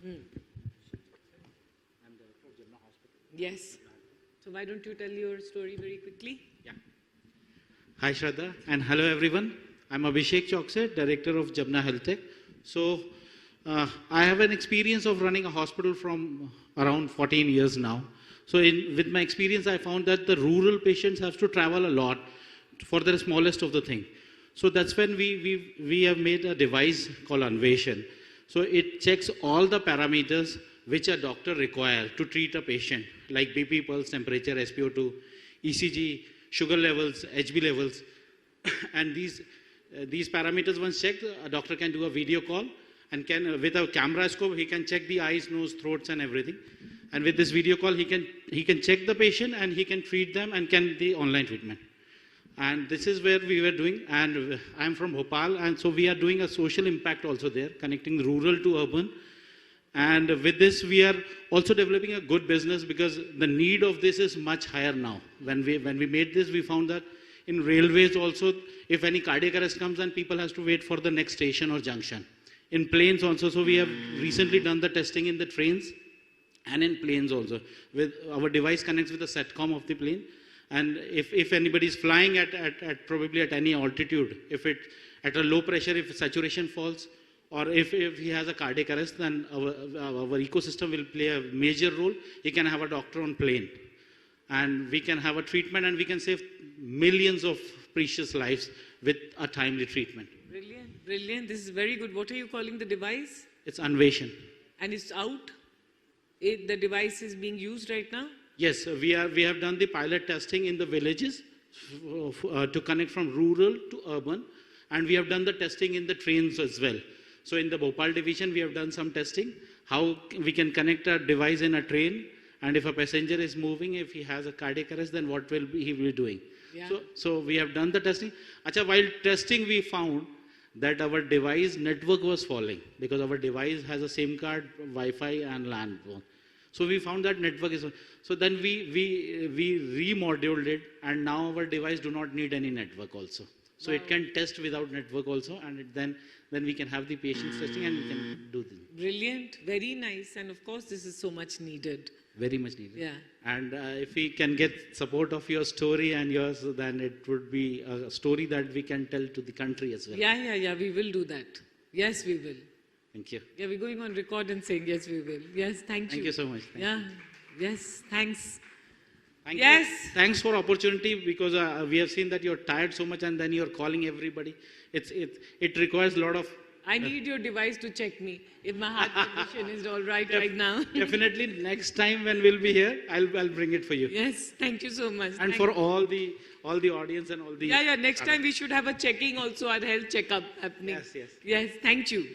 I'm director of Jamna Hospital. Yes. So why don't you tell your story very quickly? Yeah. Hi Shraddha and hello everyone. I'm Abhishek Choksey, director of Jamna Health Tech. So I have an experience of running a hospital from around 14 years now. So with my experience, I found that the rural patients have to travel a lot for the smallest of the thing. So that's when we have made a device called Anveshan. So it checks all the parameters which a doctor requires to treat a patient, like BP, pulse, temperature, SpO2, ECG, sugar levels, HB levels. And these parameters once checked, a doctor can do a video call and can, with a camera scope, he can check the eyes, nose, throats and everything. And with this video call, he can check the patient and he can treat them and can the online treatment. And this is where we were doing, and I'm from Bhopal, and so we are doing a social impact also there, connecting rural to urban. And with this, we are also developing a good business because the need of this is much higher now. When we made this, we found that in railways also, if any cardiac arrest comes, then people has to wait for the next station or junction. In planes also, so we have recently done the testing in the trains and in planes also. With our device connects with the SATCOM of the plane. And if anybody is flying probably at any altitude, if it at a low pressure, if saturation falls, or if he has a cardiac arrest, then our ecosystem will play a major role. He can have a doctor on plane, and we can have a treatment, and we can save millions of precious lives with a timely treatment. Brilliant, brilliant. This is very good. What are you calling the device? It's Anveshan. And it's out? The device is being used right now? Yes, we have done the pilot testing in the villages to connect from rural to urban, and we have done the testing in the trains as well. So in the Bhopal division, we have done some testing, how we can connect a device in a train, and if a passenger is moving, if he has a cardiac arrest, then what will he be doing? Yeah. So we have done the testing. Achha, while testing, we found that our device network was falling because our device has a SIM card, Wi-Fi, and LAN. So we found that network is, so then we remoduled it, and now our device do not need any network also. So wow. It can test without network also, and then we can have the patients testing and we can do this. Brilliant, very nice, and of course this is so much needed. Very much needed. Yeah. And if we can get support of your story and yours, then it would be a story that we can tell to the country as well. Yeah, we will do that. Yes, we will. Thank you. Yeah, we're going on record and saying yes, we will. Yes, thank you. Thank you so much. Thank you. Yes, thanks. Thank yes. You. Thanks for opportunity, because we have seen that you're tired so much and then you're calling everybody. It requires a lot of... I need your device to check me if my heart condition is all right right now. Definitely next time when we'll be here, I'll bring it for you. Yes, thank you so much. And for all the audience and all the... Yeah, next time we should have a checking also, our health checkup happening. Yes. Yes, thank you.